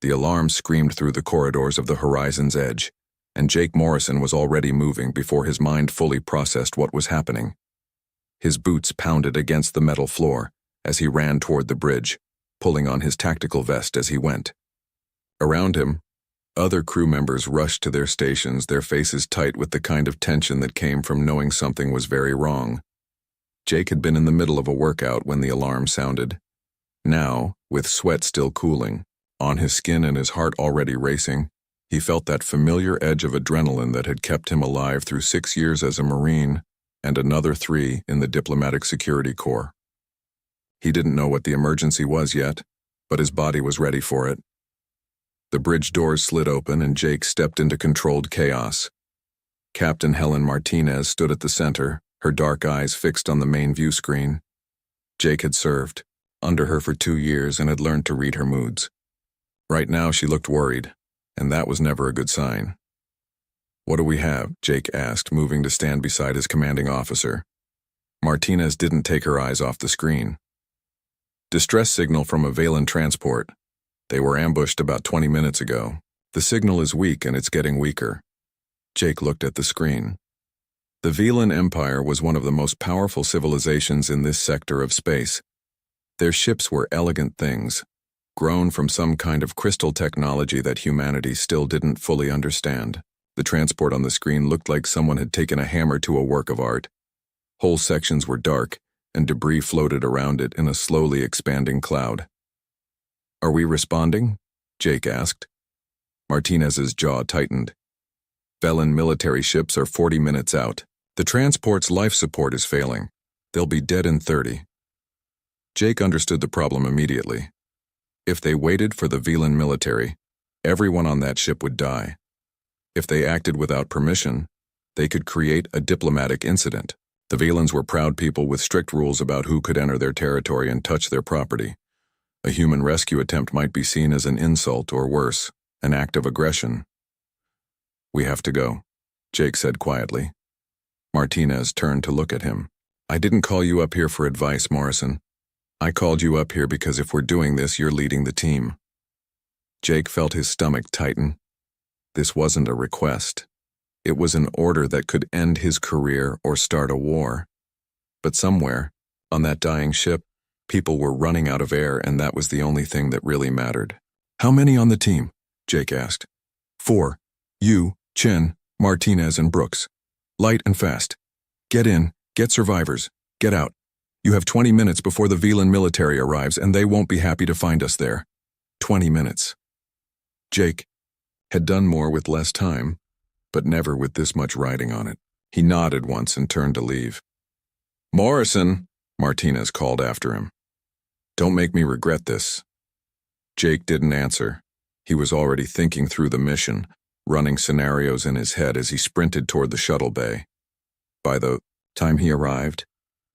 The alarm screamed through the corridors of the horizon's edge, and Jake Morrison was already moving before his mind fully processed what was happening. His boots pounded against the metal floor as he ran toward the bridge, pulling on his tactical vest as he went. Around him, other crew members rushed to their stations, their faces tight with the kind of tension that came from knowing something was very wrong. Jake had been in the middle of a workout when the alarm sounded. Now, with sweat still cooling, on his skin and his heart already racing, he felt that familiar edge of adrenaline that had kept him alive through 6 years as a Marine and another 3 in the Diplomatic Security Corps. He didn't know what the emergency was yet, but his body was ready for it. The bridge doors slid open and Jake stepped into controlled chaos. Captain Helen Martinez stood at the center, her dark eyes fixed on the main view screen. Jake had served under her for 2 years and had learned to read her moods. Right now she looked worried, and that was never a good sign. "What do we have?" Jake asked, moving to stand beside his commanding officer. Martinez didn't take her eyes off the screen. "Distress signal from a Valen transport. They were ambushed about 20 minutes ago. The signal is weak and it's getting weaker." Jake looked at the screen. The Valen Empire was one of the most powerful civilizations in this sector of space. Their ships were elegant things, grown from some kind of crystal technology that humanity still didn't fully understand. The transport on the screen looked like someone had taken a hammer to a work of art. Whole sections were dark, and debris floated around it in a slowly expanding cloud. "Are we responding?" Jake asked. Martinez's jaw tightened. "Velen military ships are 40 minutes out. The transport's life support is failing. They'll be dead in 30. Jake understood the problem immediately. If they waited for the Velen military, everyone on that ship would die. If they acted without permission, they could create a diplomatic incident. The Velens were proud people with strict rules about who could enter their territory and touch their property. A human rescue attempt might be seen as an insult or worse, an act of aggression. "We have to go," Jake said quietly. Martinez turned to look at him. "I didn't call you up here for advice, Morrison. I called you up here because if we're doing this, you're leading the team." Jake felt his stomach tighten. This wasn't a request. It was an order that could end his career or start a war. But somewhere, on that dying ship, people were running out of air, and that was the only thing that really mattered. "How many on the team?" Jake asked. 4. You, Chen, Martinez, and Brooks. Light and fast. Get in, get survivors, get out. You have 20 minutes before the Velen military arrives, and they won't be happy to find us there. 20 minutes. Jake had done more with less time, but never with this much riding on it. He nodded once and turned to leave. "Morrison," Martinez called after him. "Don't make me regret this." Jake didn't answer. He was already thinking through the mission, running scenarios in his head as he sprinted toward the shuttle bay. By the time he arrived,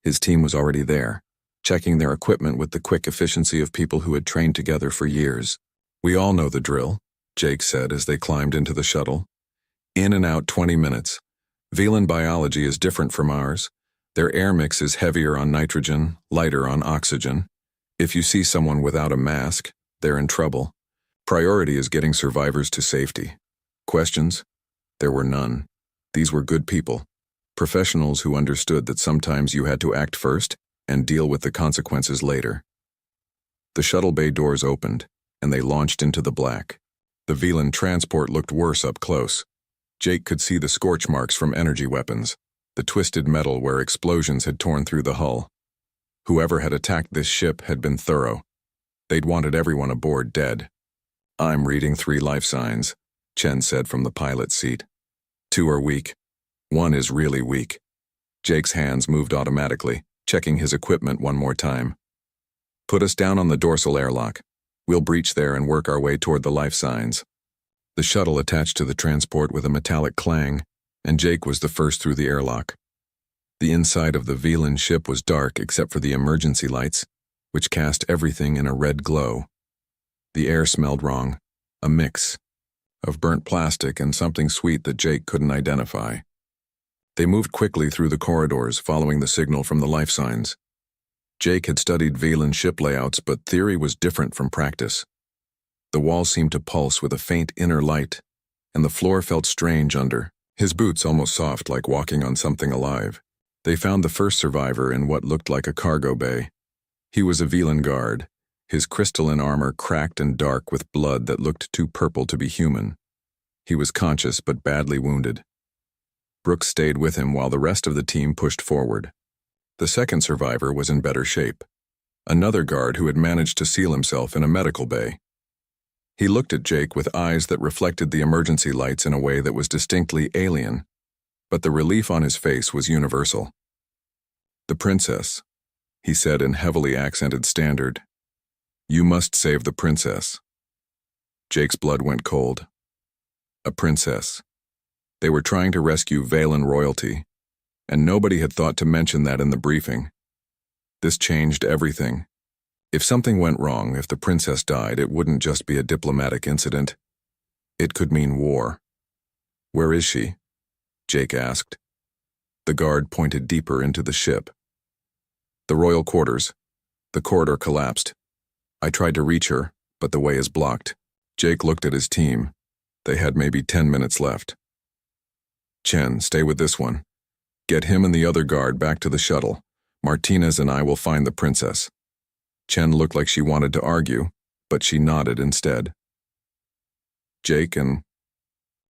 his team was already there, checking their equipment with the quick efficiency of people who had trained together for years. "We all know the drill," Jake said as they climbed into the shuttle. "In and out 20 minutes. Velen biology is different from ours. Their air mix is heavier on nitrogen, lighter on oxygen. If you see someone without a mask, they're in trouble. Priority is getting survivors to safety. Questions? There were none. These were good people. Professionals who understood that sometimes you had to act first and deal with the consequences later." The shuttle bay doors opened, and they launched into the black. The Velen transport looked worse up close. Jake could see the scorch marks from energy weapons, the twisted metal where explosions had torn through the hull. Whoever had attacked this ship had been thorough. They'd wanted everyone aboard dead. "I'm reading 3 life signs," Chen said from the pilot's seat. 2 are weak. 1 is really weak. Jake's hands moved automatically, checking his equipment one more time. "Put us down on the dorsal airlock. We'll breach there and work our way toward the life signs." The shuttle attached to the transport with a metallic clang, and Jake was the first through the airlock. The inside of the Velen ship was dark except for the emergency lights, which cast everything in a red glow. The air smelled wrong, a mix of burnt plastic and something sweet that Jake couldn't identify. They moved quickly through the corridors, following the signal from the life signs. Jake had studied Velen ship layouts, but theory was different from practice. The walls seemed to pulse with a faint inner light, and the floor felt strange under his boots, almost soft, like walking on something alive. They found the first survivor in what looked like a cargo bay. He was a Velan guard, his crystalline armor cracked and dark with blood that looked too purple to be human. He was conscious but badly wounded. Brooks stayed with him while the rest of the team pushed forward. The second survivor was in better shape, another guard who had managed to seal himself in a medical bay. He looked at Jake with eyes that reflected the emergency lights in a way that was distinctly alien, but the relief on his face was universal. "The princess," he said in heavily accented standard. "You must save the princess." Jake's blood went cold. A princess. They were trying to rescue Velan royalty, and nobody had thought to mention that in the briefing. This changed everything. If something went wrong, if the princess died, it wouldn't just be a diplomatic incident. It could mean war. "Where is she?" Jake asked. The guard pointed deeper into the ship. "The royal quarters." The corridor collapsed. "I tried to reach her, but the way is blocked." Jake looked at his team. They had maybe 10 minutes left. "Chen, stay with this one. Get him and the other guard back to the shuttle. Martinez and I will find the princess." Chen looked like she wanted to argue, but she nodded instead. Jake and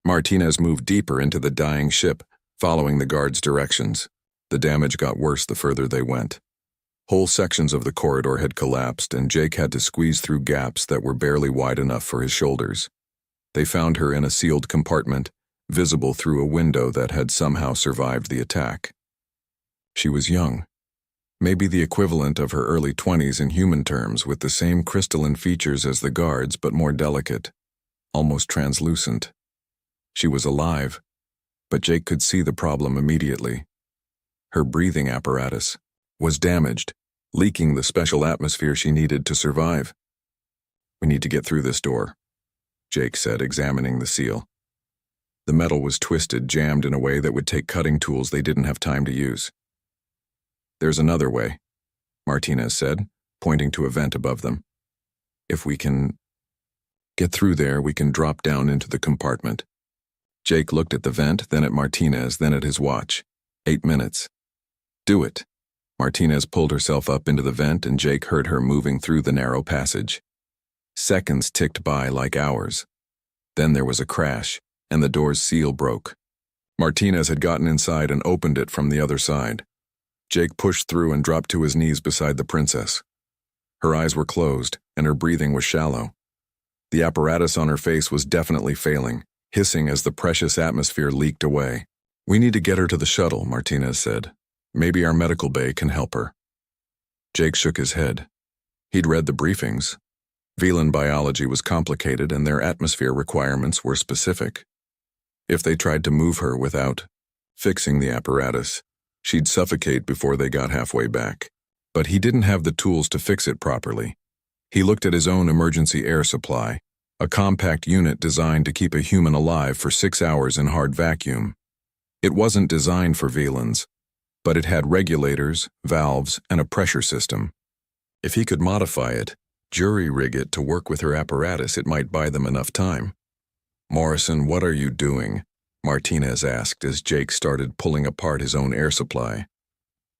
Martinez moved deeper into the dying ship, following the guard's directions. The damage got worse the further they went. Whole sections of the corridor had collapsed, and Jake had to squeeze through gaps that were barely wide enough for his shoulders. They found her in a sealed compartment, visible through a window that had somehow survived the attack. She was young. Maybe the equivalent of her early 20s in human terms, with the same crystalline features as the guards, but more delicate, almost translucent. She was alive, but Jake could see the problem immediately. Her breathing apparatus was damaged, leaking the special atmosphere she needed to survive. "We need to get through this door," Jake said, examining the seal. The metal was twisted, jammed in a way that would take cutting tools they didn't have time to use. "There's another way," Martinez said, pointing to a vent above them. "If we can get through there, we can drop down into the compartment." Jake looked at the vent, then at Martinez, then at his watch. 8 minutes. "Do it." Martinez pulled herself up into the vent, and Jake heard her moving through the narrow passage. Seconds ticked by like hours. Then there was a crash, and the door's seal broke. Martinez had gotten inside and opened it from the other side. Jake pushed through and dropped to his knees beside the princess. Her eyes were closed, and her breathing was shallow. The apparatus on her face was definitely failing, hissing as the precious atmosphere leaked away. "We need to get her to the shuttle," Martinez said. "Maybe our medical bay can help her." Jake shook his head. He'd read the briefings. Velan biology was complicated, and their atmosphere requirements were specific. If they tried to move her without fixing the apparatus, she'd suffocate before they got halfway back. But he didn't have the tools to fix it properly. He looked at his own emergency air supply, a compact unit designed to keep a human alive for 6 hours in hard vacuum. It wasn't designed for Velans, but it had regulators, valves, and a pressure system. If he could modify it, jury-rig it to work with her apparatus, it might buy them enough time. "Morrison, what are you doing?" Martinez asked as Jake started pulling apart his own air supply.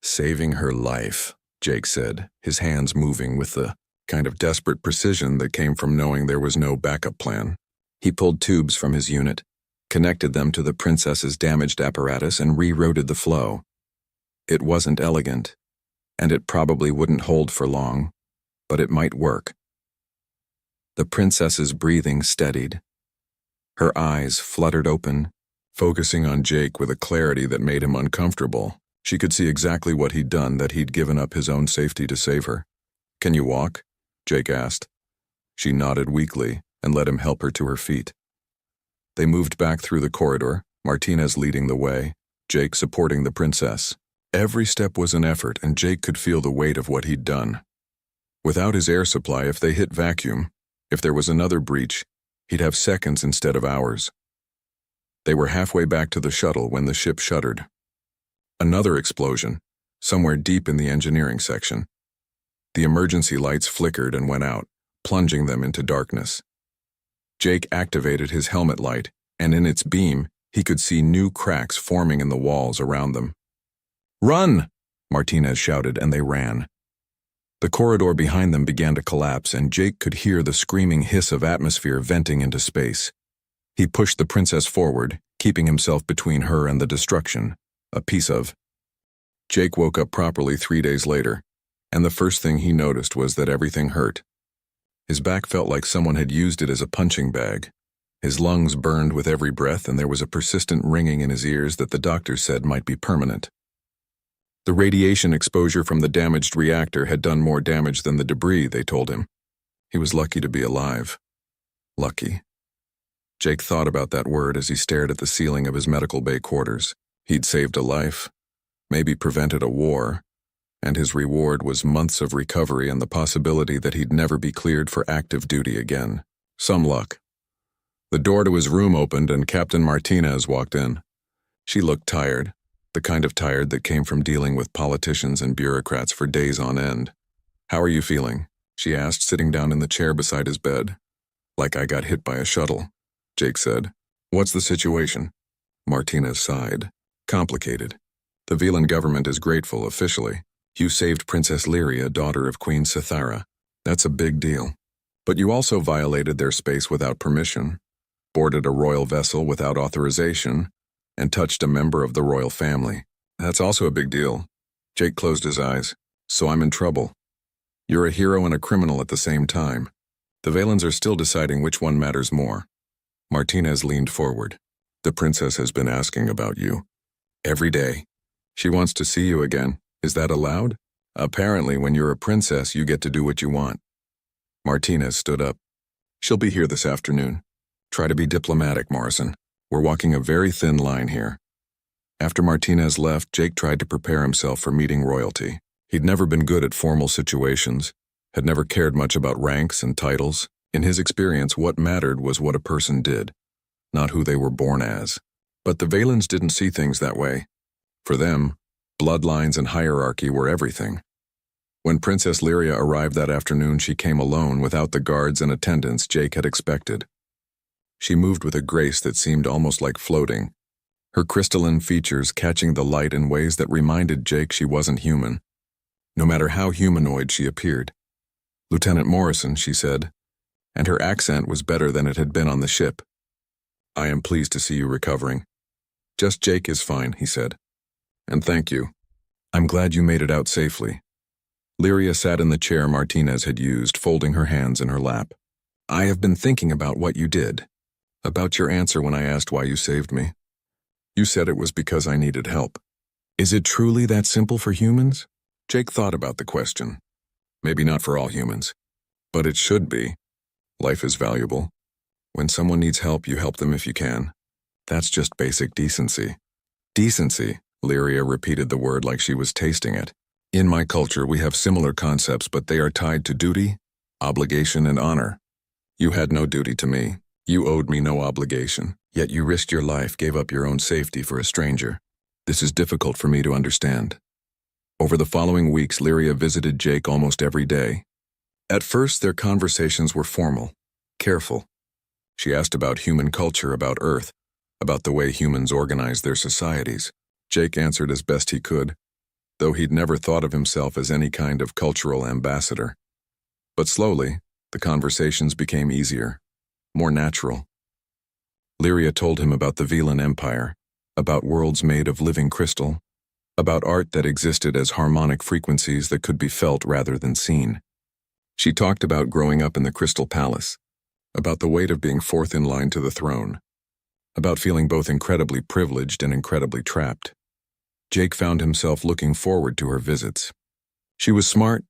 "Saving her life," Jake said, his hands moving with the kind of desperate precision that came from knowing there was no backup plan. He pulled tubes from his unit, connected them to the princess's damaged apparatus, and rerouted the flow. It wasn't elegant, and it probably wouldn't hold for long, but it might work. The princess's breathing steadied. Her eyes fluttered open, focusing on Jake with a clarity that made him uncomfortable. She could see exactly what he'd done, that he'd given up his own safety to save her. "Can you walk?" Jake asked. She nodded weakly and let him help her to her feet. They moved back through the corridor, Martinez leading the way, Jake supporting the princess. Every step was an effort, and Jake could feel the weight of what he'd done. Without his air supply, if they hit vacuum, if there was another breach, he'd have seconds instead of hours. They were halfway back to the shuttle when the ship shuddered. Another explosion, somewhere deep in the engineering section. The emergency lights flickered and went out, plunging them into darkness. Jake activated his helmet light, and in its beam, he could see new cracks forming in the walls around them. "Run!" Martinez shouted, and they ran. The corridor behind them began to collapse, and Jake could hear the screaming hiss of atmosphere venting into space. He pushed the princess forward, keeping himself between her and the destruction, a piece of. Jake woke up properly 3 days later, and the first thing he noticed was that everything hurt. His back felt like someone had used it as a punching bag. His lungs burned with every breath, and there was a persistent ringing in his ears that the doctors said might be permanent. The radiation exposure from the damaged reactor had done more damage than the debris, they told him. He was lucky to be alive. Lucky. Jake thought about that word as he stared at the ceiling of his medical bay quarters. He'd saved a life, maybe prevented a war, and his reward was months of recovery and the possibility that he'd never be cleared for active duty again. Some luck. The door to his room opened and Captain Martinez walked in. She looked tired, the kind of tired that came from dealing with politicians and bureaucrats for days on end. "How are you feeling?" she asked, sitting down in the chair beside his bed. "Like I got hit by a shuttle," Jake said. "What's the situation?" Martinez sighed. "Complicated. The Velan government is grateful officially. You saved Princess Lyria, daughter of Queen Cythara. That's a big deal. But you also violated their space without permission, boarded a royal vessel without authorization, and touched a member of the royal family. That's also a big deal." Jake closed his eyes. "So I'm in trouble. You're a hero and a criminal at the same time. The Valens are still deciding which one matters more." Martinez leaned forward. "The princess has been asking about you. Every day. She wants to see you again. Is that allowed? Apparently, when you're a princess, you get to do what you want." Martinez stood up. "She'll be here this afternoon. Try to be diplomatic, Morrison. We're walking a very thin line here." After Martinez left, Jake tried to prepare himself for meeting royalty. He'd never been good at formal situations, had never cared much about ranks and titles. In his experience, what mattered was what a person did, not who they were born as. But the Valens didn't see things that way. For them, bloodlines and hierarchy were everything. When Princess Lyria arrived that afternoon, she came alone without the guards and attendants Jake had expected. She moved with a grace that seemed almost like floating, her crystalline features catching the light in ways that reminded Jake she wasn't human, no matter how humanoid she appeared. "Lieutenant Morrison," she said, and her accent was better than it had been on the ship. "I am pleased to see you recovering." "Just Jake is fine," he said. "And thank you. I'm glad you made it out safely." Lyria sat in the chair Martinez had used, folding her hands in her lap. "I have been thinking about what you did. About your answer when I asked why you saved me. You said it was because I needed help. Is it truly that simple for humans?" Jake thought about the question. Maybe not for all humans, but it should be. Life is valuable. When someone needs help, you help them if you can. That's just basic decency. "Decency," Lyria repeated the word like she was tasting it. "In my culture, we have similar concepts, but they are tied to duty, obligation, and honor. You had no duty to me. You owed me no obligation, yet you risked your life, gave up your own safety for a stranger. This is difficult for me to understand." Over the following weeks, Lyria visited Jake almost every day. At first, their conversations were formal, careful. She asked about human culture, about Earth, about the way humans organize their societies. Jake answered as best he could, though he'd never thought of himself as any kind of cultural ambassador. But slowly, the conversations became easier, more natural. Lyria told him about the Velan Empire, about worlds made of living crystal, about art that existed as harmonic frequencies that could be felt rather than seen. She talked about growing up in the Crystal Palace, about the weight of being fourth in line to the throne, about feeling both incredibly privileged and incredibly trapped. Jake found himself looking forward to her visits. She was smart,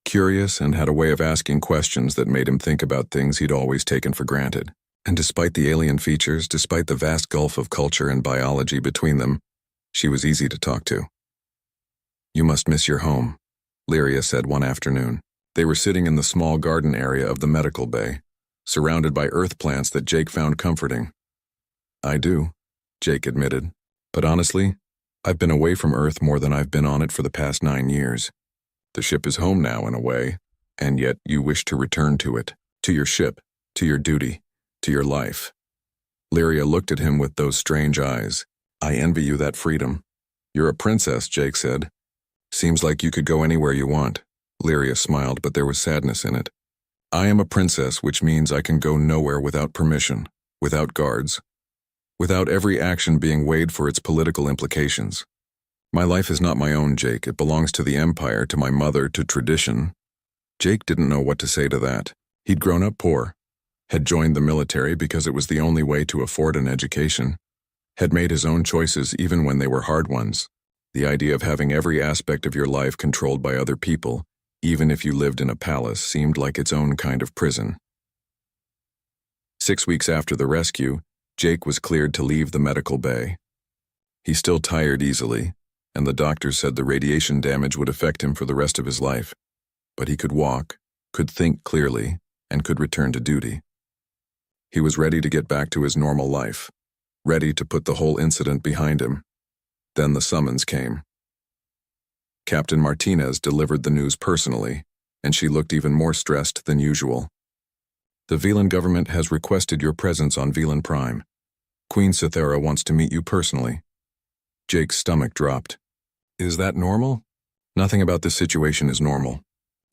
curious, and had a way of asking questions that made him think about things he'd always taken for granted. And despite the alien features, despite the vast gulf of culture and biology between them, she was easy to talk to. "You must miss your home," Lyria said one afternoon. They were sitting in the small garden area of the medical bay, surrounded by earth plants that Jake found comforting. "I do," Jake admitted. "But honestly, I've been away from Earth more than I've been on it for the past 9 years. The ship is home now in a way, and yet you wish to return to it, to your ship, to your duty, to your life. Lyria looked at him with those strange eyes. I envy you that freedom. You're a princess, Jake said. Seems like you could go anywhere you want. Lyria smiled, but there was sadness in it. I am a princess, which means I can go nowhere without permission, without guards, without every action being weighed for its political implications. My life is not my own, Jake. It belongs to the Empire, to my mother, to tradition. Jake didn't know what to say to that. He'd grown up poor, had joined the military because it was the only way to afford an education, had made his own choices even when they were hard ones. The idea of having every aspect of your life controlled by other people, even if you lived in a palace, seemed like its own kind of prison. 6 weeks after the rescue, Jake was cleared to leave the medical bay. He still tired easily, and the doctors said the radiation damage would affect him for the rest of his life. But he could walk, could think clearly, and could return to duty. He was ready to get back to his normal life, ready to put the whole incident behind him. Then the summons came. Captain Martinez delivered the news personally, and she looked even more stressed than usual. The Velan government has requested your presence on Velan Prime. Queen Cythera wants to meet you personally. Jake's stomach dropped. Is that normal? Nothing about this situation is normal.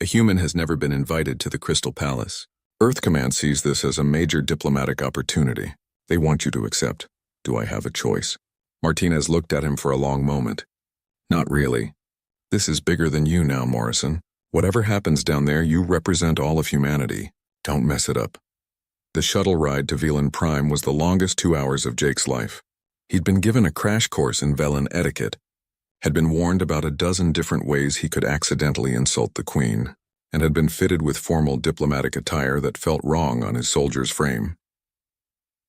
A human has never been invited to the Crystal Palace. Earth Command sees this as a major diplomatic opportunity. They want you to accept. Do I have a choice? Martinez looked at him for a long moment. Not really. This is bigger than you now, Morrison. Whatever happens down there, you represent all of humanity. Don't mess it up. The shuttle ride to Velan Prime was the longest 2 hours of Jake's life. He'd been given a crash course in Velan etiquette, had been warned about a dozen different ways he could accidentally insult the Queen, and had been fitted with formal diplomatic attire that felt wrong on his soldier's frame.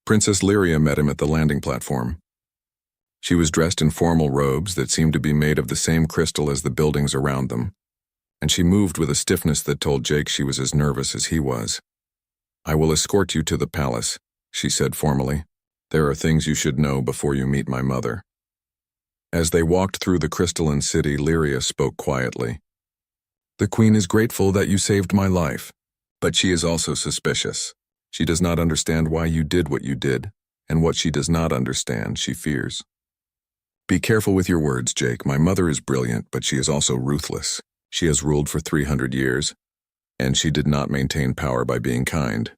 Princess Lyria met him at the landing platform. She was dressed in formal robes that seemed to be made of the same crystal as the buildings around them, and she moved with a stiffness that told Jake she was as nervous as he was. I will escort you to the palace, she said formally. There are things you should know before you meet my mother. As they walked through the crystalline city, Lyria spoke quietly. The Queen is grateful that you saved my life, but she is also suspicious. She does not understand why you did what you did, and what she does not understand, she fears. Be careful with your words, Jake. My mother is brilliant, but she is also ruthless. She has ruled for 300 years, and she did not maintain power by being kind.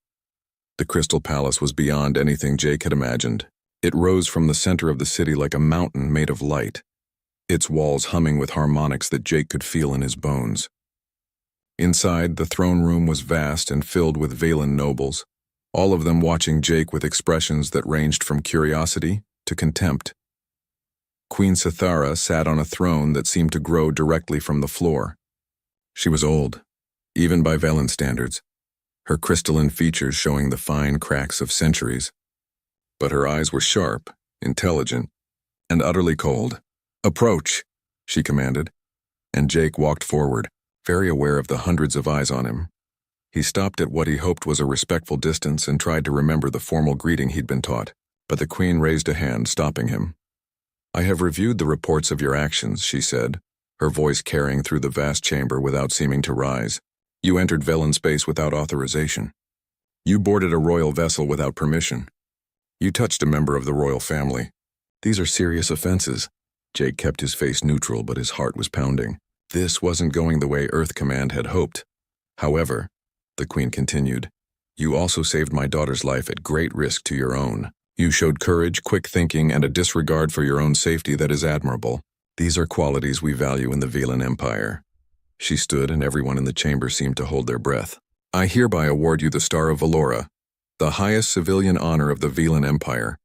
The Crystal Palace was beyond anything Jake had imagined. It rose from the center of the city like a mountain made of light, its walls humming with harmonics that Jake could feel in his bones. Inside, the throne room was vast and filled with Velan nobles, all of them watching Jake with expressions that ranged from curiosity to contempt. Queen Cythera sat on a throne that seemed to grow directly from the floor. She was old, even by Velan standards, her crystalline features showing the fine cracks of centuries. But her eyes were sharp, intelligent, and utterly cold. Approach, she commanded, and Jake walked forward, very aware of the hundreds of eyes on him. He stopped at what he hoped was a respectful distance and tried to remember the formal greeting he'd been taught, but the Queen raised a hand, stopping him. I have reviewed the reports of your actions, she said, her voice carrying through the vast chamber without seeming to rise. You entered Velan space without authorization. You boarded a royal vessel without permission. You touched a member of the royal family. These are serious offenses. Jake kept his face neutral, but his heart was pounding. This wasn't going the way Earth Command had hoped. However, the Queen continued, you also saved my daughter's life at great risk to your own. You showed courage, quick thinking, and a disregard for your own safety that is admirable. These are qualities we value in the Velan Empire. She stood, and everyone in the chamber seemed to hold their breath. I hereby award you the Star of Valora, the highest civilian honor of the Velan Empire.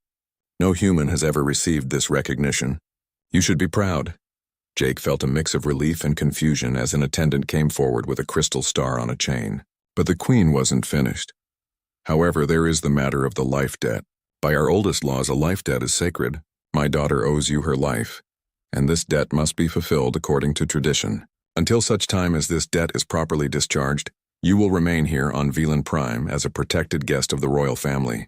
No human has ever received this recognition. You should be proud. Jake felt a mix of relief and confusion as an attendant came forward with a crystal star on a chain. But the Queen wasn't finished. However, there is the matter of the life debt. By our oldest laws, a life debt is sacred. My daughter owes you her life, and this debt must be fulfilled according to tradition. Until such time as this debt is properly discharged, you will remain here on Velan Prime as a protected guest of the royal family.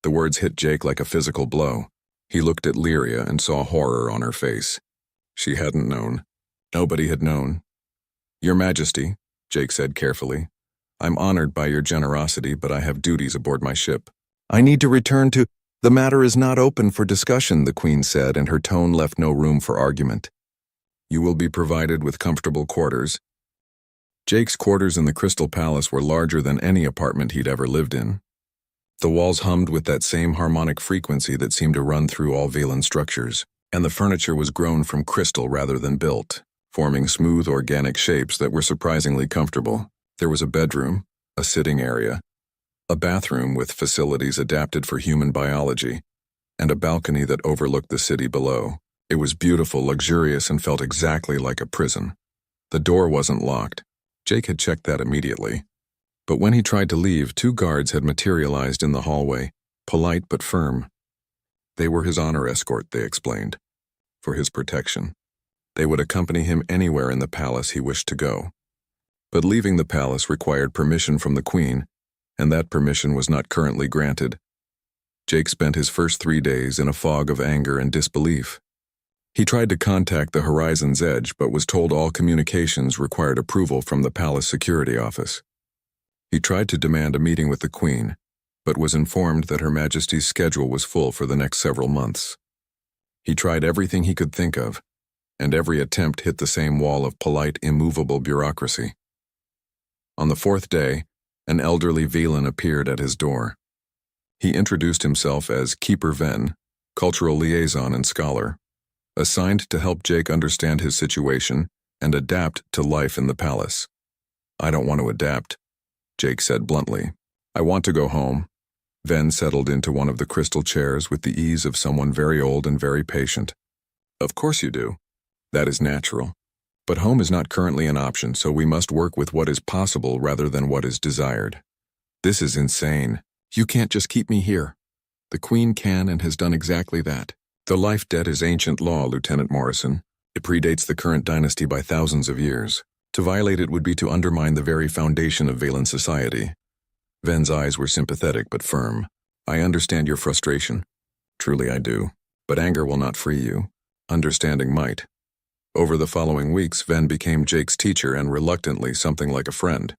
The words hit Jake like a physical blow. He looked at Lyria and saw horror on her face. She hadn't known. Nobody had known. Your Majesty, Jake said carefully, I'm honored by your generosity, but I have duties aboard my ship. I need to return to— The matter is not open for discussion, the Queen said, and her tone left no room for argument. You will be provided with comfortable quarters. Jake's quarters in the Crystal Palace were larger than any apartment he'd ever lived in. The walls hummed with that same harmonic frequency that seemed to run through all Valen structures, and the furniture was grown from crystal rather than built, forming smooth organic shapes that were surprisingly comfortable. There was a bedroom, a sitting area, a bathroom with facilities adapted for human biology, and a balcony that overlooked the city below. It was beautiful, luxurious, and felt exactly like a prison. The door wasn't locked. Jake had checked that immediately. But when he tried to leave, 2 guards had materialized in the hallway, polite but firm. They were his honor escort, they explained, for his protection. They would accompany him anywhere in the palace he wished to go. But leaving the palace required permission from the Queen, and that permission was not currently granted. Jake spent his first 3 days in a fog of anger and disbelief. He tried to contact the Horizon's Edge, but was told all communications required approval from the palace security office. He tried to demand a meeting with the Queen, but was informed that Her Majesty's schedule was full for the next several months. He tried everything he could think of, and every attempt hit the same wall of polite, immovable bureaucracy. On the 4th day, an elderly Valen appeared at his door. He introduced himself as Keeper Ven, cultural liaison and scholar, assigned to help Jake understand his situation and adapt to life in the palace. I don't want to adapt, Jake said bluntly. I want to go home. Ven settled into one of the crystal chairs with the ease of someone very old and very patient. Of course you do. That is natural. But home is not currently an option, so we must work with what is possible rather than what is desired. This is insane. You can't just keep me here. The Queen can and has done exactly that. The life debt is ancient law, Lieutenant Morrison. It predates the current dynasty by thousands of years. To violate it would be to undermine the very foundation of Valen society. Ven's eyes were sympathetic but firm. I understand your frustration. Truly I do. But anger will not free you. Understanding might. Over the following weeks, Ven became Jake's teacher and reluctantly something like a friend.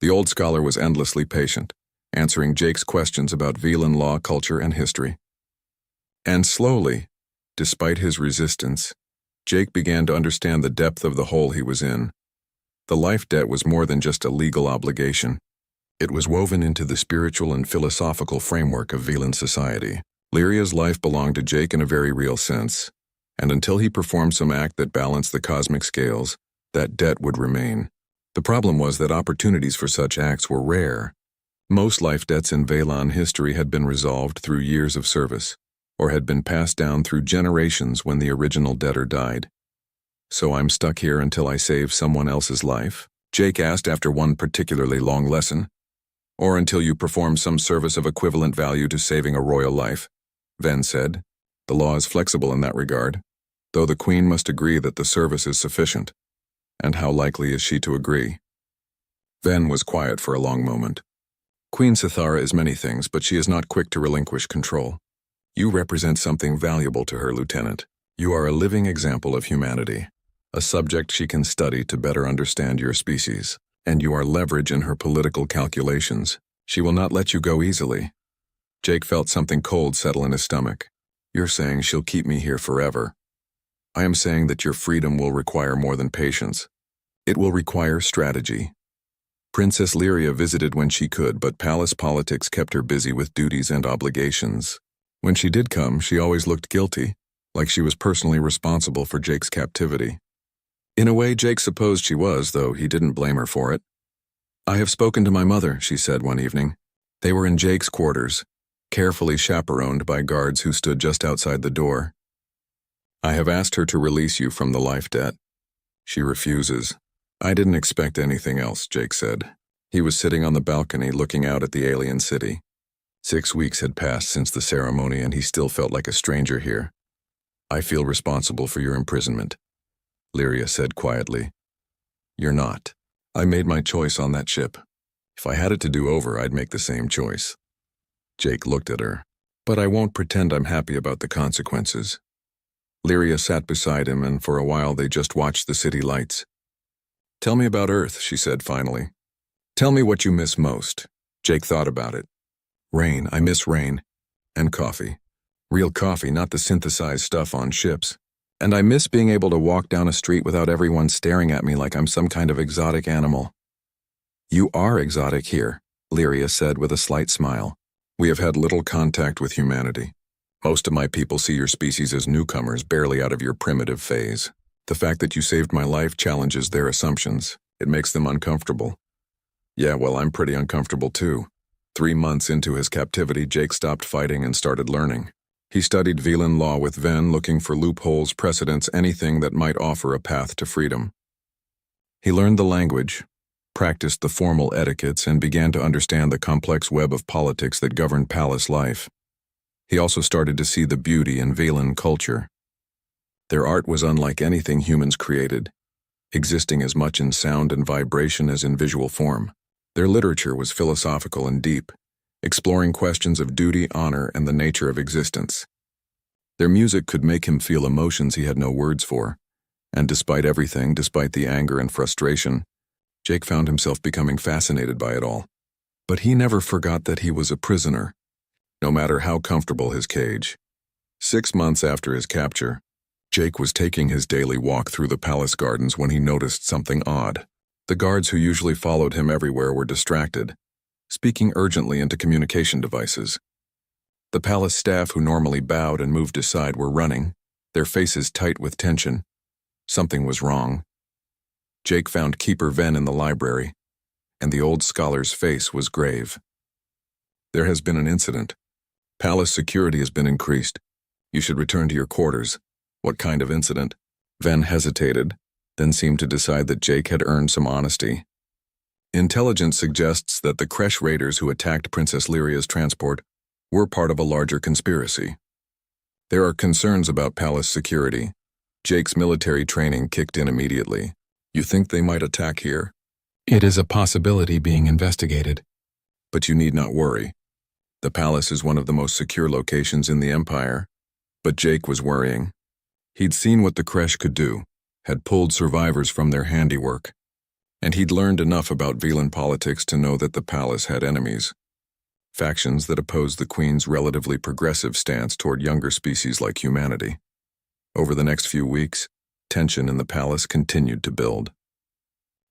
The old scholar was endlessly patient, answering Jake's questions about Valen law, culture, and history. And slowly, despite his resistance, Jake began to understand the depth of the hole he was in. The life debt was more than just a legal obligation. It was woven into the spiritual and philosophical framework of Valen society. Lyria's life belonged to Jake in a very real sense, and until he performed some act that balanced the cosmic scales, that debt would remain. The problem was that opportunities for such acts were rare. Most life debts in Valen history had been resolved through years of service, or had been passed down through generations when the original debtor died. So I'm stuck here until I save someone else's life? Jake asked after one particularly long lesson. Or until you perform some service of equivalent value to saving a royal life, Ven said. The law is flexible in that regard, though the Queen must agree that the service is sufficient. And how likely is she to agree? Ven was quiet for a long moment. Queen Sithara is many things, but she is not quick to relinquish control. You represent something valuable to her, Lieutenant. You are a living example of humanity, a subject she can study to better understand your species, and you are leverage in her political calculations. She will not let you go easily. Jake felt something cold settle in his stomach. You're saying she'll keep me here forever. I am saying that your freedom will require more than patience. It will require strategy. Princess Lyria visited when she could, but palace politics kept her busy with duties and obligations. When she did come, she always looked guilty, like she was personally responsible for Jake's captivity. In a way, Jake supposed she was, though he didn't blame her for it. I have spoken to my mother, she said one evening. They were in Jake's quarters, carefully chaperoned by guards who stood just outside the door. I have asked her to release you from the life debt. She refuses. I didn't expect anything else, Jake said. He was sitting on the balcony looking out at the alien city. 6 weeks had passed since the ceremony and he still felt like a stranger here. I feel responsible for your imprisonment, Lyria said quietly. You're not. I made my choice on that ship. If I had it to do over, I'd make the same choice. Jake looked at her. But I won't pretend I'm happy about the consequences. Lyria sat beside him and for a while they just watched the city lights. Tell me about Earth, she said finally. Tell me what you miss most. Jake thought about it. Rain, I miss rain. And coffee. Real coffee, not the synthesized stuff on ships. And I miss being able to walk down a street without everyone staring at me like I'm some kind of exotic animal. You are exotic here, Lyria said with a slight smile. We have had little contact with humanity. Most of my people see your species as newcomers barely out of your primitive phase. The fact that you saved my life challenges their assumptions. It makes them uncomfortable. Yeah, well, I'm pretty uncomfortable too. 3 months into his captivity, Jake stopped fighting and started learning. He studied Velan law with Ven, looking for loopholes, precedents, anything that might offer a path to freedom. He learned the language, practiced the formal etiquettes, and began to understand the complex web of politics that governed palace life. He also started to see the beauty in Velan culture. Their art was unlike anything humans created, existing as much in sound and vibration as in visual form. Their literature was philosophical and deep, exploring questions of duty, honor, and the nature of existence. Their music could make him feel emotions he had no words for, and despite everything, despite the anger and frustration, Jake found himself becoming fascinated by it all. But he never forgot that he was a prisoner, no matter how comfortable his cage. 6 months after his capture, Jake was taking his daily walk through the palace gardens when he noticed something odd. The guards who usually followed him everywhere were distracted, speaking urgently into communication devices. The palace staff who normally bowed and moved aside were running, their faces tight with tension. Something was wrong. Jake found Keeper Ven in the library, and the old scholar's face was grave. There has been an incident. Palace security has been increased. You should return to your quarters. What kind of incident? Ven hesitated, then seemed to decide that Jake had earned some honesty. Intelligence suggests that the Kresh raiders who attacked Princess Lyria's transport were part of a larger conspiracy. There are concerns about palace security. Jake's military training kicked in immediately. You think they might attack here? It is a possibility being investigated. But you need not worry. The palace is one of the most secure locations in the Empire. But Jake was worrying. He'd seen what the Kresh could do, had pulled survivors from their handiwork. And he'd learned enough about Velan politics to know that the palace had enemies. Factions that opposed the Queen's relatively progressive stance toward younger species like humanity. Over the next few weeks, tension in the palace continued to build.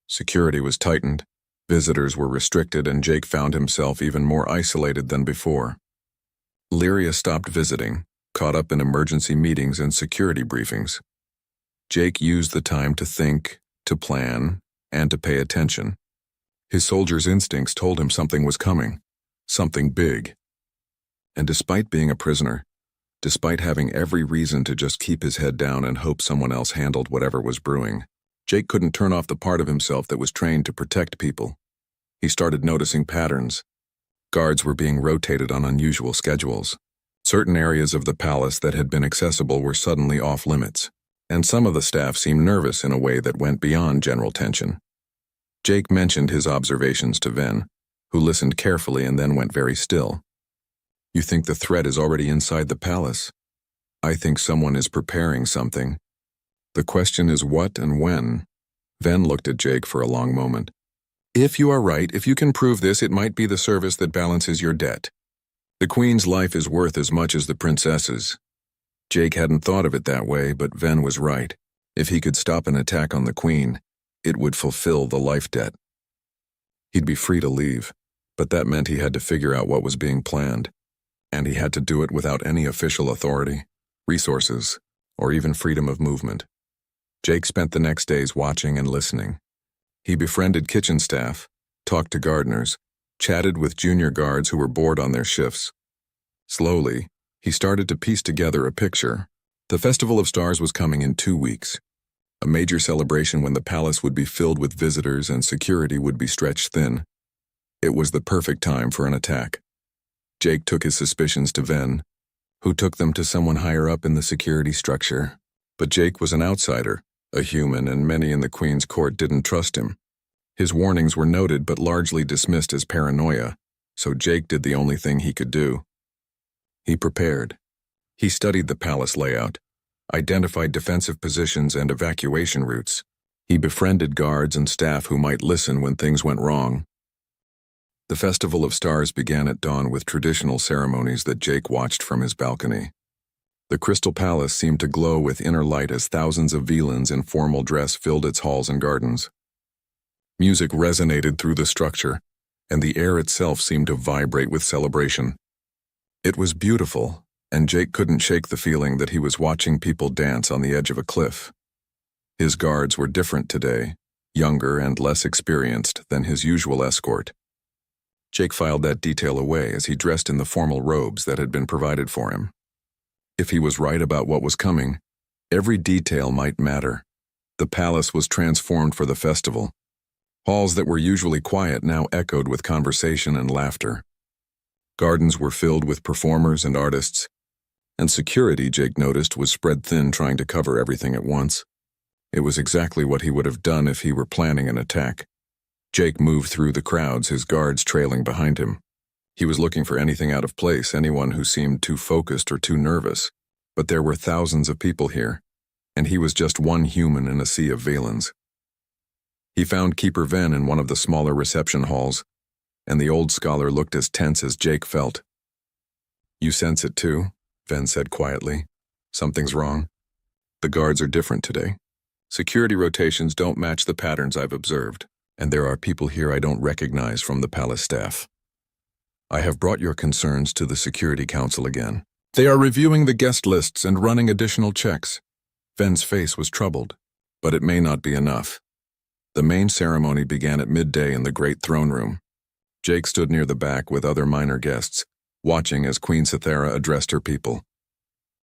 Security was tightened, visitors were restricted, and Jake found himself even more isolated than before. Lyria stopped visiting, caught up in emergency meetings and security briefings. Jake used the time to think, to plan, and to pay attention. His soldier's instincts told him something was coming, something big. And despite being a prisoner, despite having every reason to just keep his head down and hope someone else handled whatever was brewing, Jake couldn't turn off the part of himself that was trained to protect people. He started noticing patterns. Guards were being rotated on unusual schedules. Certain areas of the palace that had been accessible were suddenly off limits, and some of the staff seemed nervous in a way that went beyond general tension. Jake mentioned his observations to Ven, who listened carefully and then went very still. You think the threat is already inside the palace? I think someone is preparing something. The question is what and when. Ven looked at Jake for a long moment. If you are right, if you can prove this, it might be the service that balances your debt. The Queen's life is worth as much as the princess's. Jake hadn't thought of it that way, but Ven was right. If he could stop an attack on the Queen, it would fulfill the life debt. He'd be free to leave, but that meant he had to figure out what was being planned, and he had to do it without any official authority, resources, or even freedom of movement. Jake spent the next days watching and listening. He befriended kitchen staff, talked to gardeners, chatted with junior guards who were bored on their shifts. Slowly, he started to piece together a picture. The Festival of Stars was coming in 2 weeks, a major celebration when the palace would be filled with visitors and security would be stretched thin. It was the perfect time for an attack. Jake took his suspicions to Ven, who took them to someone higher up in the security structure. But Jake was an outsider, a human, and many in the Queen's court didn't trust him. His warnings were noted but largely dismissed as paranoia, so Jake did the only thing he could do. He prepared. He studied the palace layout, identified defensive positions and evacuation routes. He befriended guards and staff who might listen when things went wrong. The Festival of Stars began at dawn with traditional ceremonies that Jake watched from his balcony. The Crystal Palace seemed to glow with inner light as thousands of Velans in formal dress filled its halls and gardens. Music resonated through the structure, and the air itself seemed to vibrate with celebration. It was beautiful, and Jake couldn't shake the feeling that he was watching people dance on the edge of a cliff. His guards were different today, younger and less experienced than his usual escort. Jake filed that detail away as he dressed in the formal robes that had been provided for him. If he was right about what was coming, every detail might matter. The palace was transformed for the festival. Halls that were usually quiet now echoed with conversation and laughter. Gardens were filled with performers and artists, and security, Jake noticed, was spread thin trying to cover everything at once. It was exactly what he would have done if he were planning an attack. Jake moved through the crowds, his guards trailing behind him. He was looking for anything out of place, anyone who seemed too focused or too nervous. But there were thousands of people here, and he was just one human in a sea of Velans. He found Keeper Ven in one of the smaller reception halls, and the old scholar looked as tense as Jake felt. "You sense it too?" Ven said quietly. "Something's wrong. The guards are different today. Security rotations don't match the patterns I've observed, and there are people here I don't recognize from the palace staff. I have brought your concerns to the Security Council again. They are reviewing the guest lists and running additional checks." Ven's face was troubled, but it may not be enough. The main ceremony began at midday in the Great Throne Room. Jake stood near the back with other minor guests, watching as Queen Cythera addressed her people.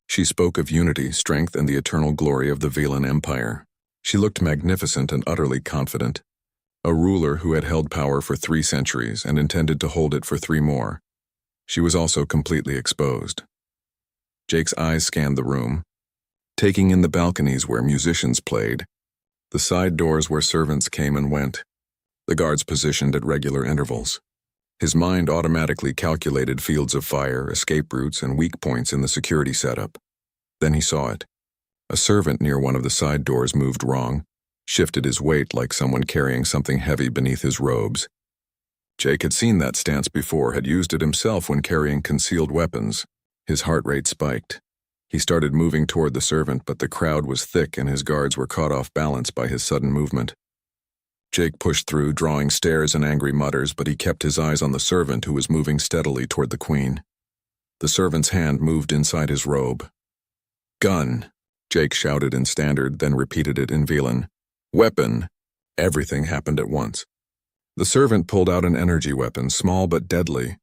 She spoke of unity, strength, and the eternal glory of the Velan Empire. She looked magnificent and utterly confident. A ruler who had held power for 3 centuries and intended to hold it for 3 more. She was also completely exposed. Jake's eyes scanned the room, taking in the balconies where musicians played, the side doors where servants came and went, the guards positioned at regular intervals. His mind automatically calculated fields of fire, escape routes, and weak points in the security setup. Then he saw it. A servant near one of the side doors moved wrong, shifted his weight like someone carrying something heavy beneath his robes. Jake had seen that stance before, had used it himself when carrying concealed weapons. His heart rate spiked. He started moving toward the servant, but the crowd was thick and his guards were caught off balance by his sudden movement. Jake pushed through, drawing stares and angry mutters, but he kept his eyes on the servant who was moving steadily toward the queen. The servant's hand moved inside his robe. "Gun," Jake shouted in Standard, then repeated it in Velan. "Weapon." Everything happened at once. The servant pulled out an energy weapon, small but deadly.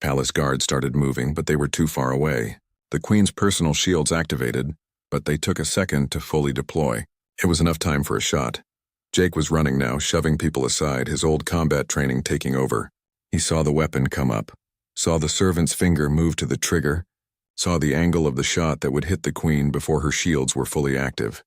Palace guards started moving, but they were too far away. The queen's personal shields activated, but they took a second to fully deploy. It was enough time for a shot. Jake was running now, shoving people aside, his old combat training taking over. He saw the weapon come up, saw the servant's finger move to the trigger, saw the angle of the shot that would hit the queen before her shields were fully active.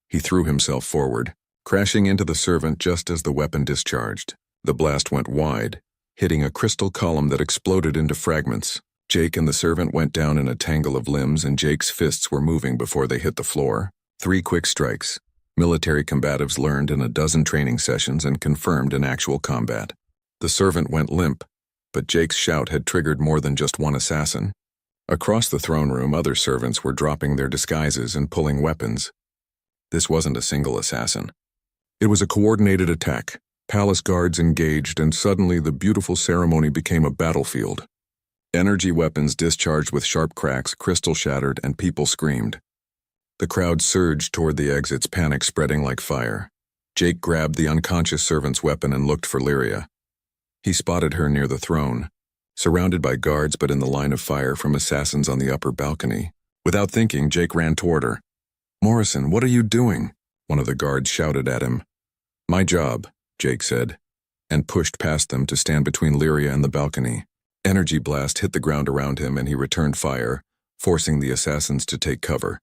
He threw himself forward, crashing into the servant just as the weapon discharged. The blast went wide, hitting a crystal column that exploded into fragments. Jake and the servant went down in a tangle of limbs, and Jake's fists were moving before they hit the floor. 3 quick strikes. Military combatives learned in a dozen training sessions and confirmed in actual combat. The servant went limp, but Jake's shout had triggered more than just one assassin. Across the throne room, other servants were dropping their disguises and pulling weapons. This wasn't a single assassin. It was a coordinated attack. Palace guards engaged, and suddenly the beautiful ceremony became a battlefield. Energy weapons discharged with sharp cracks, crystal shattered, and people screamed. The crowd surged toward the exits, panic spreading like fire. Jake grabbed the unconscious servant's weapon and looked for Lyria. He spotted her near the throne, surrounded by guards but in the line of fire from assassins on the upper balcony. Without thinking, Jake ran toward her. "Morrison, what are you doing?" one of the guards shouted at him. "My job," Jake said, and pushed past them to stand between Lyria and the balcony. Energy blast hit the ground around him and he returned fire, forcing the assassins to take cover.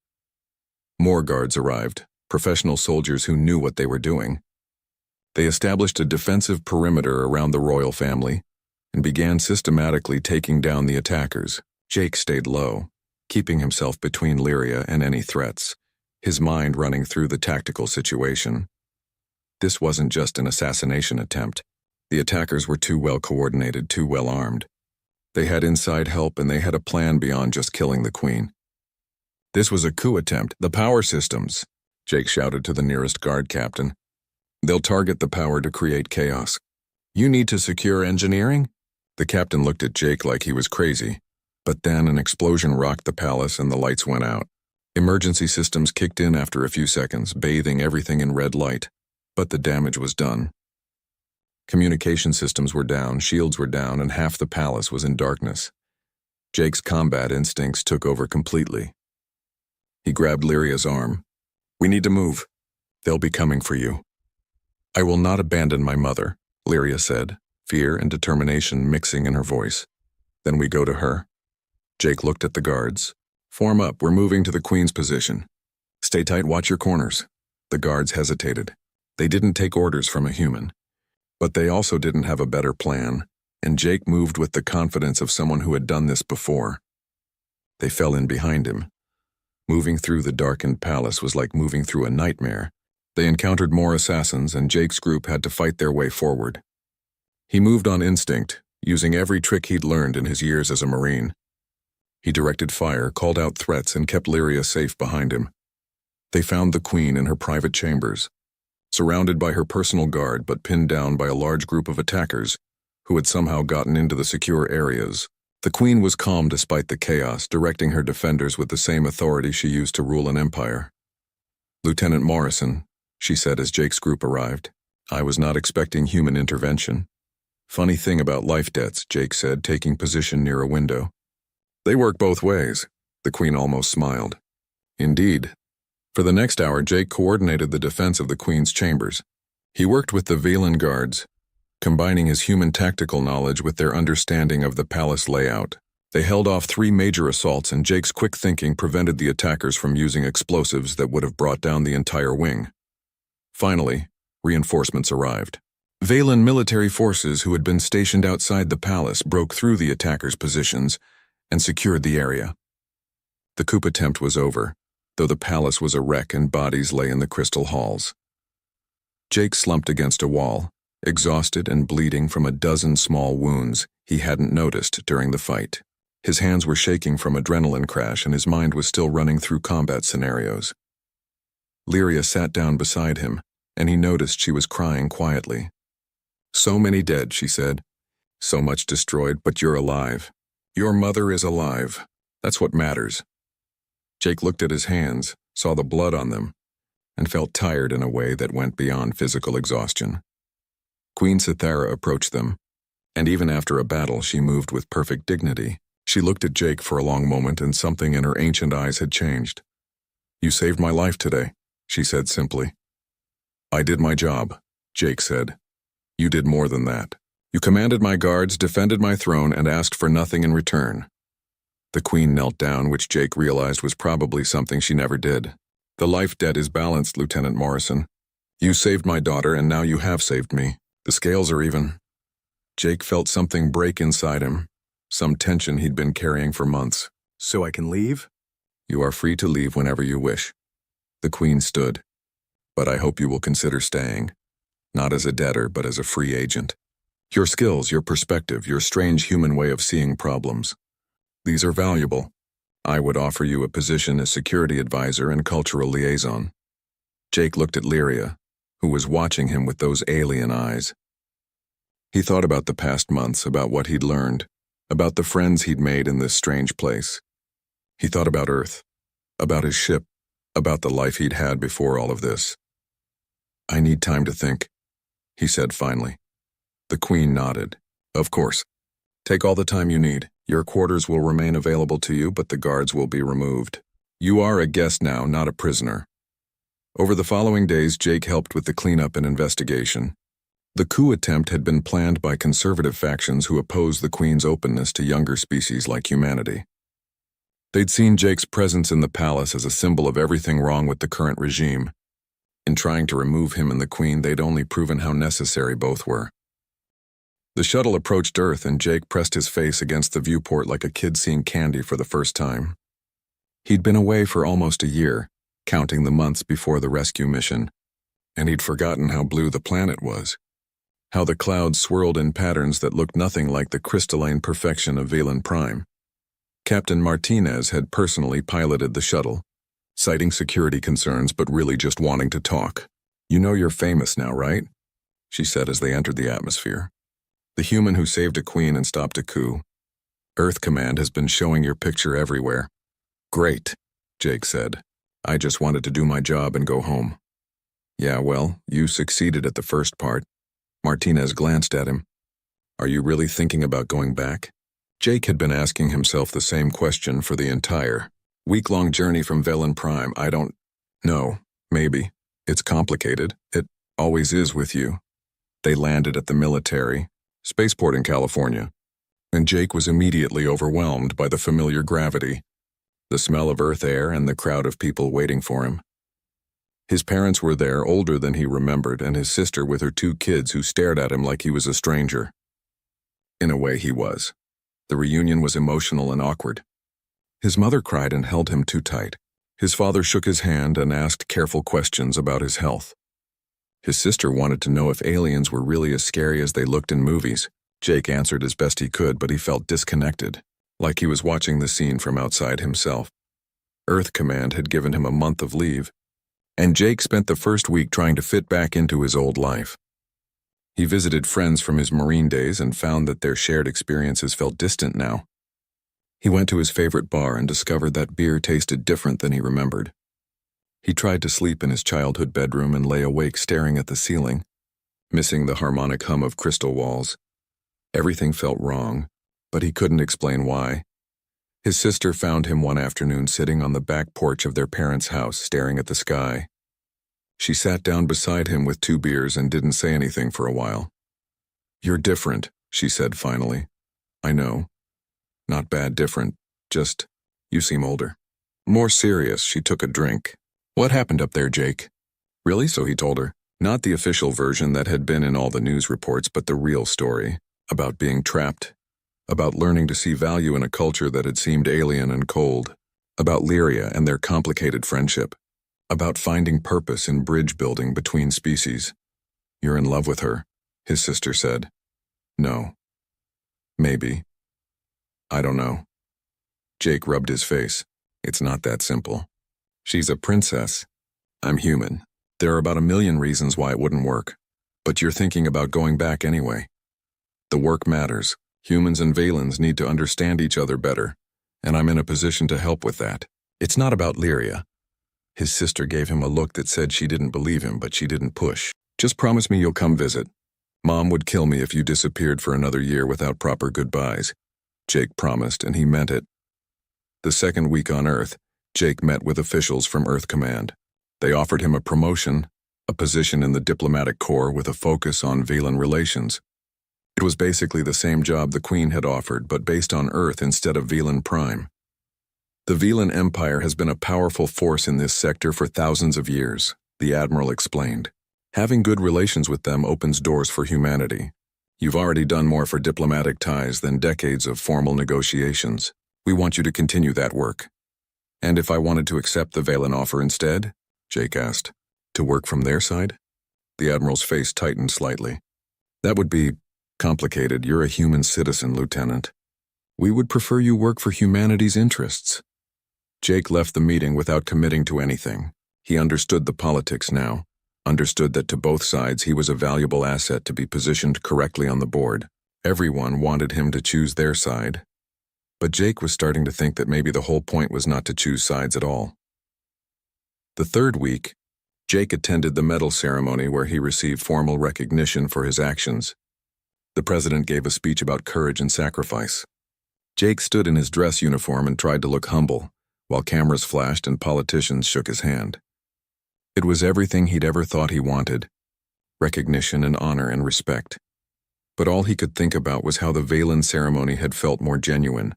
More guards arrived, professional soldiers who knew what they were doing. They established a defensive perimeter around the royal family and began systematically taking down the attackers. Jake stayed low, keeping himself between Lyria and any threats, his mind running through the tactical situation. This wasn't just an assassination attempt. The attackers were too well coordinated, too well armed. They had inside help and they had a plan beyond just killing the Queen. This was a coup attempt. The power systems, Jake shouted to the nearest guard captain. They'll target the power to create chaos. You need to secure engineering? The captain looked at Jake like he was crazy, but then an explosion rocked the palace and the lights went out. Emergency systems kicked in after a few seconds, bathing everything in red light, but the damage was done. Communication systems were down, shields were down, and half the palace was in darkness. Jake's combat instincts took over completely. He grabbed Lyria's arm. We need to move. They'll be coming for you. I will not abandon my mother, Lyria said, fear and determination mixing in her voice. Then we go to her. Jake looked at the guards. Form up, we're moving to the Queen's position. Stay tight, watch your corners. The guards hesitated. They didn't take orders from a human. But they also didn't have a better plan, and Jake moved with the confidence of someone who had done this before. They fell in behind him. Moving through the darkened palace was like moving through a nightmare. They encountered more assassins, and Jake's group had to fight their way forward. He moved on instinct, using every trick he'd learned in his years as a Marine. He directed fire, called out threats, and kept Lyria safe behind him. They found the Queen in her private chambers, surrounded by her personal guard but pinned down by a large group of attackers who had somehow gotten into the secure areas. The Queen was calm despite the chaos, directing her defenders with the same authority she used to rule an empire. Lieutenant Morrison, she said as Jake's group arrived, I was not expecting human intervention. Funny thing about life debts, Jake said, taking position near a window. They work both ways. The Queen almost smiled. Indeed. For the next hour, Jake coordinated the defense of the Queen's chambers. He worked with the Valen guards, combining his human tactical knowledge with their understanding of the palace layout. They held off 3 major assaults, and Jake's quick thinking prevented the attackers from using explosives that would have brought down the entire wing. Finally, reinforcements arrived. Valen military forces who had been stationed outside the palace broke through the attackers' positions and secured the area. The coup attempt was over, though the palace was a wreck and bodies lay in the crystal halls. Jake slumped against a wall, exhausted and bleeding from a dozen small wounds he hadn't noticed during the fight. His hands were shaking from adrenaline crash and his mind was still running through combat scenarios. Lyria sat down beside him, and he noticed she was crying quietly. So many dead, she said. So much destroyed, but you're alive. Your mother is alive. That's what matters. Jake looked at his hands, saw the blood on them, and felt tired in a way that went beyond physical exhaustion. Queen Cythera approached them, and even after a battle she moved with perfect dignity. She looked at Jake for a long moment and something in her ancient eyes had changed. You saved my life today, she said simply. I did my job, Jake said. You did more than that. You commanded my guards, defended my throne, and asked for nothing in return. The Queen knelt down, which Jake realized was probably something she never did. The life debt is balanced, Lieutenant Morrison. You saved my daughter, and now you have saved me. The scales are even. Jake felt something break inside him, some tension he'd been carrying for months. So I can leave? You are free to leave whenever you wish. The Queen stood. But I hope you will consider staying. Not as a debtor, but as a free agent. Your skills, your perspective, your strange human way of seeing problems. These are valuable. I would offer you a position as security advisor and cultural liaison. Jake looked at Lyria, who was watching him with those alien eyes. He thought about the past months, about what he'd learned, about the friends he'd made in this strange place. He thought about Earth, about his ship, about the life he'd had before all of this. I need time to think, he said finally. The Queen nodded. Of course. Take all the time you need. Your quarters will remain available to you, but the guards will be removed. You are a guest now, not a prisoner. Over the following days, Jake helped with the cleanup and investigation. The coup attempt had been planned by conservative factions who opposed the Queen's openness to younger species like humanity. They'd seen Jake's presence in the palace as a symbol of everything wrong with the current regime. In trying to remove him and the Queen, they'd only proven how necessary both were. The shuttle approached Earth, and Jake pressed his face against the viewport like a kid seeing candy for the first time. He'd been away for almost a year, counting the months before the rescue mission, and he'd forgotten how blue the planet was. how the clouds swirled in patterns that looked nothing like the crystalline perfection of Valen Prime. Captain Martinez had personally piloted the shuttle, citing security concerns but really just wanting to talk. "You know you're famous now, right?" she said as they entered the atmosphere. "The human who saved a queen and stopped a coup. Earth Command has been showing your picture everywhere." "Great," Jake said. "I just wanted to do my job and go home." "Yeah, well, you succeeded at the first part." Martinez glanced at him. "Are you really thinking about going back?" Jake had been asking himself the same question for the entire week-long journey from Valen Prime. "I don't know, maybe. It's complicated. It always is with you." They landed at the military spaceport in California, and Jake was immediately overwhelmed by the familiar gravity, the smell of Earth air, and the crowd of people waiting for him. His parents were there, older than he remembered, and his sister with her 2 kids who stared at him like he was a stranger. In a way, he was. The reunion was emotional and awkward. His mother cried and held him too tight. His father shook his hand and asked careful questions about his health. His sister wanted to know if aliens were really as scary as they looked in movies. Jake answered as best he could, but he felt disconnected, like he was watching the scene from outside himself. Earth Command had given him a month of leave, and Jake spent the first week trying to fit back into his old life. He visited friends from his Marine days and found that their shared experiences felt distant now. He went to his favorite bar and discovered that beer tasted different than he remembered. He tried to sleep in his childhood bedroom and lay awake staring at the ceiling, missing the harmonic hum of crystal walls. Everything felt wrong, but he couldn't explain why. His sister found him one afternoon sitting on the back porch of their parents' house, staring at the sky. She sat down beside him with 2 beers and didn't say anything for a while. "You're different," she said finally. "I know. Not bad different, just, you seem older." More serious, she took a drink. "What happened up there, Jake?" "Really?" So he told her. Not the official version that had been in all the news reports, but the real story, about being trapped, about learning to see value in a culture that had seemed alien and cold, about Lyria and their complicated friendship, about finding purpose in bridge building between species. "You're in love with her," his sister said. "No. Maybe. I don't know." Jake rubbed his face. "It's not that simple. She's a princess. I'm human. There are about 1,000,000 reasons why it wouldn't work. But you're thinking about going back anyway. The work matters. Humans and Valens need to understand each other better, and I'm in a position to help with that. It's not about Lyria." His sister gave him a look that said she didn't believe him, but she didn't push. "Just promise me you'll come visit. Mom would kill me if you disappeared for another year without proper goodbyes." Jake promised, and he meant it. The second week on Earth, Jake met with officials from Earth Command. They offered him a promotion, a position in the diplomatic corps with a focus on Valen relations. It was basically the same job the Queen had offered, but based on Earth instead of Valen Prime. "The Valen Empire has been a powerful force in this sector for thousands of years," the Admiral explained. "Having good relations with them opens doors for humanity. You've already done more for diplomatic ties than decades of formal negotiations. We want you to continue that work." "And if I wanted to accept the Valen offer instead?" Jake asked. "To work from their side?" The Admiral's face tightened slightly. "That would be complicated. You're a human citizen, Lieutenant. We would prefer you work for humanity's interests." Jake left the meeting without committing to anything. He understood the politics now, understood that to both sides he was a valuable asset to be positioned correctly on the board. Everyone wanted him to choose their side. But Jake was starting to think that maybe the whole point was not to choose sides at all. The third week, Jake attended the medal ceremony where he received formal recognition for his actions. The president gave a speech about courage and sacrifice. Jake stood in his dress uniform and tried to look humble, while cameras flashed and politicians shook his hand. It was everything he'd ever thought he wanted: recognition and honor and respect. But all he could think about was how the Valen ceremony had felt more genuine,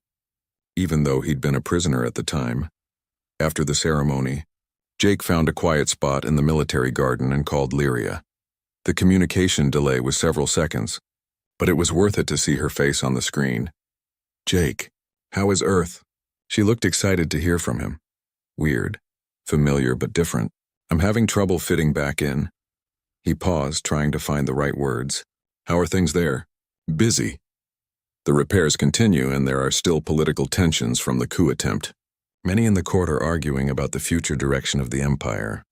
even though he'd been a prisoner at the time. After the ceremony, Jake found a quiet spot in the military garden and called Lyria. The communication delay was several seconds, but it was worth it to see her face on the screen. "Jake, how is Earth?" She looked excited to hear from him. "Weird. Familiar but different. I'm having trouble fitting back in." He paused, trying to find the right words. How are things there? Busy. The repairs continue and there are still political tensions from the coup attempt. Many in the court are arguing about the future direction of the empire.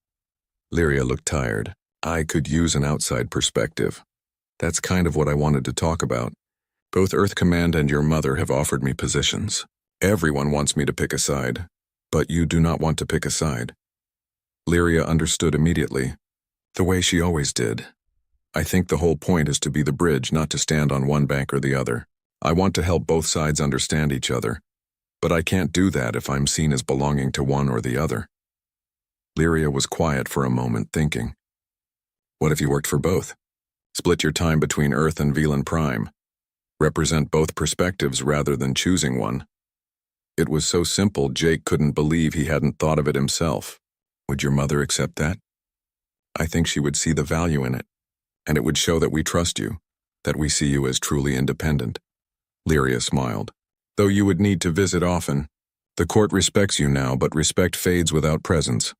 Lyria looked tired. I could use an outside perspective. That's kind of what I wanted to talk about. Both Earth Command and your mother have offered me positions. Everyone wants me to pick a side, but you do not want to pick a side. Lyria understood immediately, the way she always did. I think the whole point is to be the bridge, not to stand on one bank or the other. I want to help both sides understand each other, but I can't do that if I'm seen as belonging to one or the other. Lyria was quiet for a moment, thinking. What if you worked for both? Split your time between Earth and Velan Prime. Represent both perspectives rather than choosing one. It was so simple, Jake couldn't believe he hadn't thought of it himself. Would your mother accept that? I think she would see the value in it, and it would show that we trust you, that we see you as truly independent. Lyria smiled. Though you would need to visit often. The court respects you now, but respect fades without presence.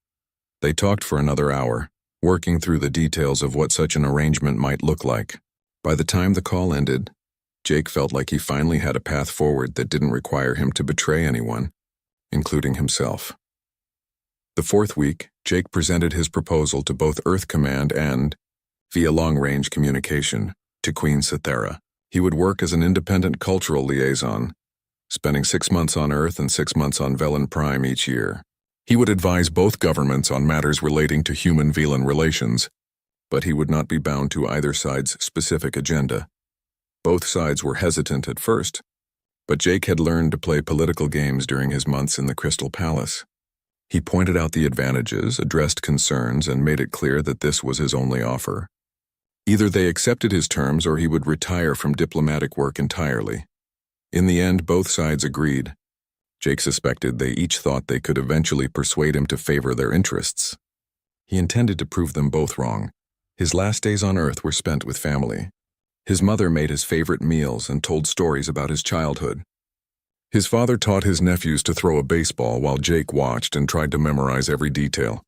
They talked for another hour, working through the details of what such an arrangement might look like. By the time the call ended, Jake felt like he finally had a path forward that didn't require him to betray anyone, including himself. The fourth week, Jake presented his proposal to both Earth Command and, via long-range communication, to Queen Cythera. He would work as an independent cultural liaison, spending 6 months on Earth and 6 months on Velan Prime each year. He would advise both governments on matters relating to human-Velan relations, but he would not be bound to either side's specific agenda. Both sides were hesitant at first, but Jake had learned to play political games during his months in the Crystal Palace. He pointed out the advantages, addressed concerns, and made it clear that this was his only offer. Either they accepted his terms or he would retire from diplomatic work entirely. In the end, both sides agreed. Jake suspected they each thought they could eventually persuade him to favor their interests. He intended to prove them both wrong. His last days on Earth were spent with family. His mother made his favorite meals and told stories about his childhood. His father taught his nephews to throw a baseball while Jake watched and tried to memorize every detail.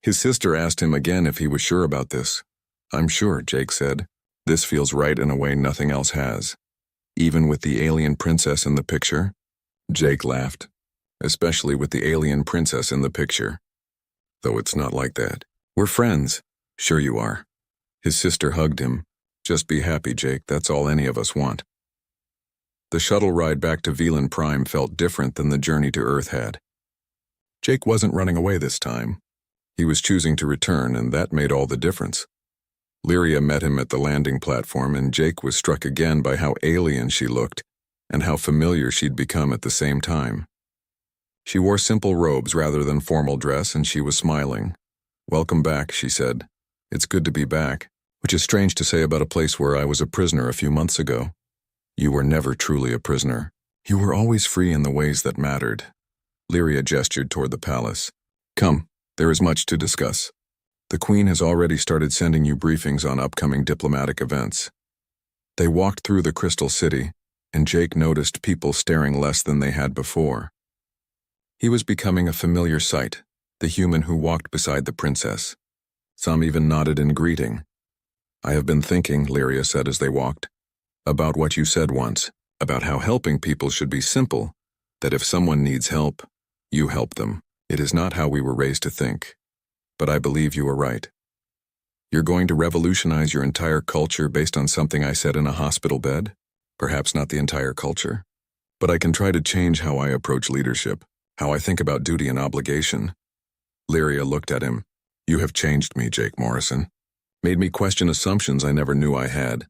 His sister asked him again if he was sure about this. I'm sure, Jake said. This feels right in a way nothing else has. Even with the alien princess in the picture? Jake laughed. Especially with the alien princess in the picture. Though it's not like that. We're friends. Sure you are. His sister hugged him. Just be happy, Jake. That's all any of us want. The shuttle ride back to Velan Prime felt different than the journey to Earth had. Jake wasn't running away this time. He was choosing to return, and that made all the difference. Lyria met him at the landing platform, and Jake was struck again by how alien she looked and how familiar she'd become at the same time. She wore simple robes rather than formal dress, and she was smiling. Welcome back, she said. It's good to be back, which is strange to say about a place where I was a prisoner a few months ago. You were never truly a prisoner. You were always free in the ways that mattered. Lyria gestured toward the palace. Come, there is much to discuss. The Queen has already started sending you briefings on upcoming diplomatic events. They walked through the Crystal City, and Jake noticed people staring less than they had before. He was becoming a familiar sight, the human who walked beside the princess. Some even nodded in greeting. I have been thinking, Lyria said as they walked, about what you said once, about how helping people should be simple, that if someone needs help, you help them. It is not how we were raised to think. But I believe you are right. You're going to revolutionize your entire culture based on something I said in a hospital bed? Perhaps not the entire culture. But I can try to change how I approach leadership, how I think about duty and obligation. Lyria looked at him. You have changed me, Jake Morrison. Made me question assumptions I never knew I had.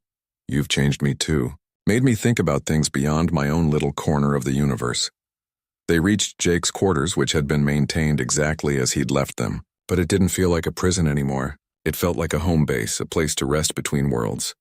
You've changed me too. Made me think about things beyond my own little corner of the universe. They reached Jake's quarters, which had been maintained exactly as he'd left them. But it didn't feel like a prison anymore. It felt like a home base, a place to rest between worlds.